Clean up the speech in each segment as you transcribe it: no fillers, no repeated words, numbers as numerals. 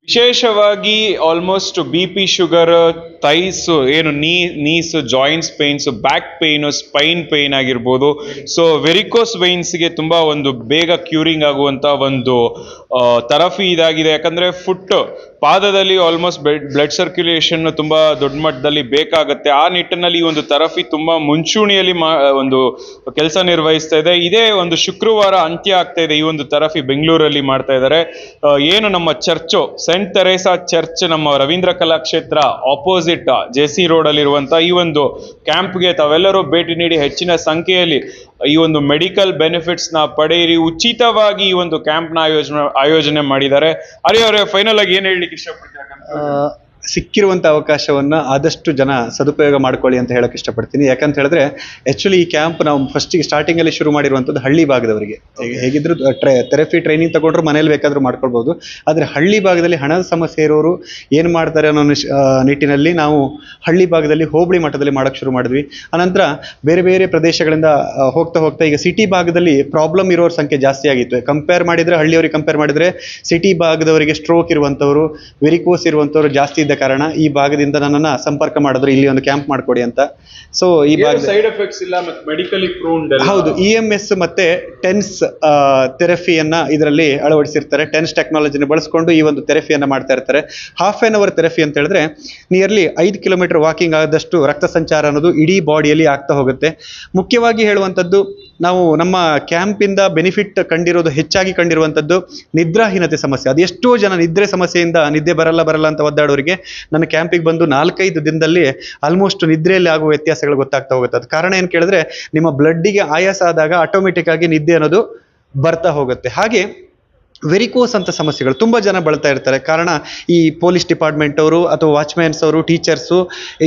ವಿಶೇಷವಾಗಿ almost B P, sugar, thighs, ಏನು knees, joints pains, back pain, spine pain ಆಗಿರ್ಬೋದು. So varicose ಗೆ ತುಂಬಾ ಒಂದು ಬೇಗ ಕ್ಯೂರಿಂಗ್ ಆಗುವಂತ ಒಂದು ಥೆರಪಿ ಇದಾಗಿದೆ. ಯಾಕಂದ್ರೆ ಪಾದದಲ್ಲಿ ಆಲ್ಮೋಸ್ಟ್ ಬ್ಲಡ್ ಸರ್ಕ್ಯುಲೇಷನ್ ತುಂಬಾ ದೊಡ್ಡ ಮಟ್ಟದಲ್ಲಿ ಬೇಕಾಗುತ್ತೆ. ಆ ನಿಟ್ಟಿನಲ್ಲಿ ಈ ಒಂದು ಥೆರಪಿ ತುಂಬಾ ಮುಂಚೂಣಿಯಲ್ಲಿ ಒಂದು ಕೆಲಸ ನಿರ್ವಹಿಸ್ತಾ ಇದೆ. ಇದೇ ಒಂದು ಶುಕ್ರವಾರ ಅಂತ್ಯ ಆಗ್ತಾ ಇದೆ. ಈ ಒಂದು ಥೆರಪಿ ಬೆಂಗಳೂರಲ್ಲಿ ಮಾಡ್ತಾ ಇದ್ದಾರೆ. ಏನು ನಮ್ಮ ಚರ್ಚು ಸೆಂಟ್ ತೆರೇಸಾ ಚರ್ಚ್, ನಮ್ಮ Ravindra Kalakshetra opposite JC road ಅಲ್ಲಿರುವಂತಹ ಈ ಒಂದು ಕ್ಯಾಂಪ್ಗೆ ತಾವೆಲ್ಲರೂ ಭೇಟಿ ನೀಡಿ ಹೆಚ್ಚಿನ ಸಂಖ್ಯೆಯಲ್ಲಿ ಈ ಒಂದು ಮೆಡಿಕಲ್ ಬೆನಿಫಿಟ್ಸ್ ನ ಪಡೆಯಿರಿ. ಉಚಿತವಾಗಿ ಈ ಒಂದು ಕ್ಯಾಂಪ್ ನ ಆಯೋಜನೆ ಮಾಡಿದ್ದಾರೆ. ಅವರೇ ಫೈನಲ್ ಆಗಿ ಏನ್ ಹೇಳಲಿಕ್ಕೆ ಇಷ್ಟಪಡ್ತೀರಾ? ಸಿಕ್ಕಿರುವಂಥ ಅವಕಾಶವನ್ನು ಆದಷ್ಟು ಜನ ಸದುಪಯೋಗ ಮಾಡ್ಕೊಳ್ಳಿ ಅಂತ ಹೇಳಕ್ಕೆ ಇಷ್ಟಪಡ್ತೀನಿ. ಯಾಕಂತ ಹೇಳಿದ್ರೆ ಆ್ಯಕ್ಚುಲಿ ಈ ಕ್ಯಾಂಪ್ ನಾವು ಸ್ಟಾರ್ಟಿಂಗಲ್ಲಿ ಶುರು ಮಾಡಿರುವಂಥದ್ದು ಹಳ್ಳಿ ಭಾಗದವರಿಗೆ. ಹೇಗಿದ್ರು ಥೆರಪಿ ಟ್ರೈನಿಂಗ್ ತಗೊಂಡ್ರು ಮನೇಲಿ ಬೇಕಾದರೂ ಮಾಡ್ಕೊಳ್ಬೋದು. ಆದರೆ ಹಳ್ಳಿ ಭಾಗದಲ್ಲಿ ಹಣದ ಸಮಸ್ಯೆ ಇರೋರು ಏನು ಮಾಡ್ತಾರೆ ಅನ್ನೋ ನಿಟ್ಟಿನಲ್ಲಿ ನಾವು ಹಳ್ಳಿ ಭಾಗದಲ್ಲಿ ಹೋಬಳಿ ಮಟ್ಟದಲ್ಲಿ ಮಾಡೋಕ್ಕೆ ಶುರು ಮಾಡಿದ್ವಿ. ಅನಂತರ ಬೇರೆ ಬೇರೆ ಪ್ರದೇಶಗಳಿಂದ ಹೋಗ್ತಾ ಹೋಗ್ತಾ ಈಗ ಸಿಟಿ ಭಾಗದಲ್ಲಿ ಪ್ರಾಬ್ಲಮ್ ಇರೋರ ಸಂಖ್ಯೆ ಜಾಸ್ತಿ ಆಗಿತ್ತು. ಹಳ್ಳಿಯವರಿಗೆ ಕಂಪೇರ್ ಮಾಡಿದರೆ ಸಿಟಿ ಭಾಗದವರಿಗೆ ಸ್ಟ್ರೋಕ್ ಇರುವಂಥವ್ರು, ವೆರಿಕೋಸ್ ಇರುವಂಥವ್ರು ಜಾಸ್ತಿ ಇದ್ದ ಕಾರಣ ಈ ಭಾಗದಿಂದ ನನ್ನನ್ನು ಸಂಪರ್ಕ ಮಾಡಿದ್ರು, ಇಲ್ಲಿ ಒಂದು ಕ್ಯಾಂಪ್ ಮಾಡ್ಕೊಡಿ ಅಂತ. ಸೊ ಈ ಭಾಗ ಸೈಡ್ ಎಫೆಕ್ಟ್ಸ್ ಇಲ್ಲ, ಮೆಡಿಕಲಿ ಪ್ರೂವ್ಡ್. ಹೌದು, EMS ಮತ್ತೆ ಟೆನ್ಸ್ ಥೆರಪಿಯನ್ನ ಇದರಲ್ಲಿ ಅಳವಡಿಸಿರ್ತಾರೆ. ಟೆನ್ಸ್ ಟೆಕ್ನಾಲಜಿನ ಬಳಸ್ಕೊಂಡು ಈ ಒಂದು ಥೆರಪಿಯನ್ನ ಮಾಡ್ತಾ ಇರ್ತಾರೆ. ಹಾಫ್ ಆನ್ ಅವರ್ ಥೆರಪಿ ಅಂತ ಹೇಳಿದ್ರೆ ನಿಯರ್ಲಿ 5 ಕಿಲೋಮೀಟರ್ ವಾಕಿಂಗ್ ಆದಷ್ಟು ರಕ್ತ ಸಂಚಾರ ಅನ್ನೋದು ಇಡೀ ಬಾಡಿಯಲ್ಲಿ ಆಗ್ತಾ ಹೋಗುತ್ತೆ. ಮುಖ್ಯವಾಗಿ ಹೇಳುವಂಥದ್ದು, ನಾವು ನಮ್ಮ ಕ್ಯಾಂಪಿಂದ ಬೆನಿಫಿಟ್ ಹೆಚ್ಚಾಗಿ ಕಂಡಿರುವಂಥದ್ದು ನಿದ್ರಾಹೀನತೆ ಸಮಸ್ಯೆ. ಅದೆಷ್ಟೋ ಜನ ನಿದ್ರೆ ಸಮಸ್ಯೆಯಿಂದ ನಿದ್ದೆ ಬರಲ್ಲ ಅಂತ ಒದ್ದಾಡೋರಿಗೆ ನನ್ನ ಕ್ಯಾಂಪಿಗೆ ಬಂದು 4-5 ದಿನದಲ್ಲಿ ಆಲ್ಮೋಸ್ಟ್ ನಿದ್ರೆಯಲ್ಲಿ ಆಗುವ ವ್ಯತ್ಯಾಸಗಳು ಗೊತ್ತಾಗ್ತಾ ಹೋಗುತ್ತೆ. ಅದು ಕಾರಣ ಏನು ಕೇಳಿದ್ರೆ, ನಿಮ್ಮ ಬ್ಲಡ್ಡಿಗೆ ಆಯಾಸ ಆದಾಗ ಆಟೋಮೆಟಿಕ್ ಆಗಿ ನಿದ್ದೆ ಅನ್ನೋದು ಬರ್ತಾ ಹೋಗುತ್ತೆ. ಹಾಗೆ ವೆರಿಕೋಸ್ ಅಂತ ಸಮಸ್ಯೆಗಳು ತುಂಬ ಜನ ಬಳಲ್ತಾ ಇರ್ತಾರೆ. ಕಾರಣ ಈ ಪೊಲೀಸ್ ಡಿಪಾರ್ಟ್ಮೆಂಟ್ ಅವರು ಅಥವಾ ವಾಚ್ಮ್ಯಾನ್ಸ್ ಅವರು, ಟೀಚರ್ಸು,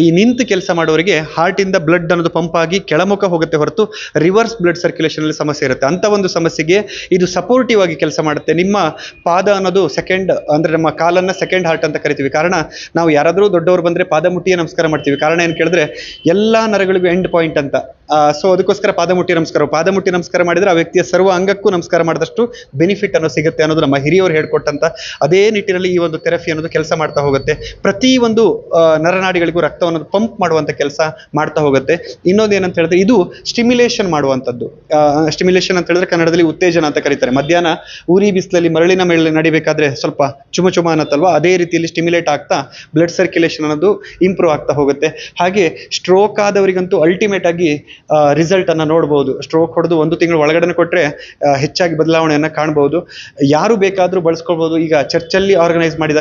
ಈ ನಿಂತು ಕೆಲಸ ಮಾಡೋರಿಗೆ ಹಾರ್ಟಿಂದ ಬ್ಲಡ್ ಅನ್ನೋದು ಪಂಪ್ ಆಗಿ ಕೆಳಮುಖ ಹೋಗುತ್ತೆ ಹೊರತು ರಿವರ್ಸ್ ಬ್ಲಡ್ ಸರ್ಕ್ಯುಲೇಷನ್ ಅಲ್ಲಿ ಸಮಸ್ಯೆ ಇರುತ್ತೆ. ಅಂತ ಒಂದು ಸಮಸ್ಯೆಗೆ ಇದು ಸಪೋರ್ಟಿವ್ ಆಗಿ ಕೆಲಸ ಮಾಡುತ್ತೆ. ನಿಮ್ಮ ಪಾದ ಅನ್ನೋದು ನಮ್ಮ ಕಾಲನ್ನ ಸೆಕೆಂಡ್ ಹಾರ್ಟ್ ಅಂತ ಕರಿತೀವಿ. ಕಾರಣ ನಾವು ಯಾರಾದರೂ ದೊಡ್ಡವರು ಬಂದ್ರೆ ಪಾದ ಮುಟ್ಟಿಯೇ ನಮಸ್ಕಾರ ಮಾಡ್ತೀವಿ. ಕಾರಣ ಏನು ಕೇಳಿದ್ರೆ ಎಲ್ಲಾ ನರಗಳಿಗೂ ಎಂಡ್ ಪಾಯಿಂಟ್ ಅಂತ. ಸೊ ಅದಕ್ಕೋಸ್ಕರ ಪಾದ ಮುಟ್ಟಿ ನಮಸ್ಕಾರ ಮಾಡಿದ್ರೆ ಆ ವ್ಯಕ್ತಿಯ ಸರ್ವ ಅಂಗಕ್ಕೂ ನಮಸ್ಕಾರ ಮಾಡಿದಷ್ಟು ಬೆನಿಫಿಟ್ ಅನ್ನೋ ಸಿಗುತ್ತೆ ಅನ್ನೋದು ನಮ್ಮ ಹಿರಿಯವರು ಹೇಳ್ಕೊಟ್ಟಂತ ಅದೇ ನಿಟ್ಟಿನಲ್ಲಿ ಈ ಒಂದು ಥೆರಪಿ ಅನ್ನೋದು ಕೆಲಸ ಮಾಡ್ತಾ ಹೋಗುತ್ತೆ. ಪ್ರತಿ ಒಂದು ನರನಾಡಿಗಳಿಗೂ ರಕ್ತವನ್ನು ಪಂಪ್ ಮಾಡುವಂತ ಕೆಲಸ ಮಾಡ್ತಾ ಹೋಗುತ್ತೆ. ಇನ್ನೊಂದು ಏನಂತ ಹೇಳಿದ್ರೆ, ಇದು ಸ್ಟಿಮ್ಯುಲೇಷನ್ ಮಾಡುವಂಥದ್ದು. ಸ್ಟಿಮ್ಯುಲೇಷನ್ ಅಂತ ಹೇಳಿದ್ರೆ ಕನ್ನಡದಲ್ಲಿ ಉತ್ತೇಜನ ಅಂತ ಕರೀತಾರೆ. ಮಧ್ಯಾಹ್ನ ಉರಿ ಬಿಸಿಲಲ್ಲಿ ಮರಳಿನ ಮೇಲೆ ನಡಿಬೇಕಾದ್ರೆ ಸ್ವಲ್ಪ ಚುಮ ಅನ್ನತ್ತಲ್ವಾ, ಅದೇ ರೀತಿಯಲ್ಲಿ ಸ್ಟಿಮ್ಯುಲೇಟ್ ಆಗ್ತಾ ಬ್ಲಡ್ ಸರ್ಕ್ಯುಲೇಷನ್ ಅನ್ನೋದು ಇಂಪ್ರೂವ್ ಆಗ್ತಾ ಹೋಗುತ್ತೆ. ಹಾಗೆ ಸ್ಟ್ರೋಕ್ ಆದವರಿಗಂತೂ ಅಲ್ಟಿಮೇಟ್ ಆಗಿ ರಿಸಲ್ಟ್ ಅನ್ನ ನೋಡಬಹುದು. ಸ್ಟ್ರೋಕ್ ಹೊಡೆದು 1 ತಿಂಗಳು ಒಳಗಡೆ ಕೊಟ್ಟರೆ ಹೆಚ್ಚಾಗಿ ಬದಲಾವಣೆಯನ್ನ ಕಾಣಬಹುದು. ಯಾರು ಬೇಕಾದ್ರೂ ಬಳಸ್ಕೊಳ್ಬಹುದು. ಈಗ ಚರ್ಚಲ್ಲಿ ಆರ್ಗನೈಸ್ ಮಾಡಿದ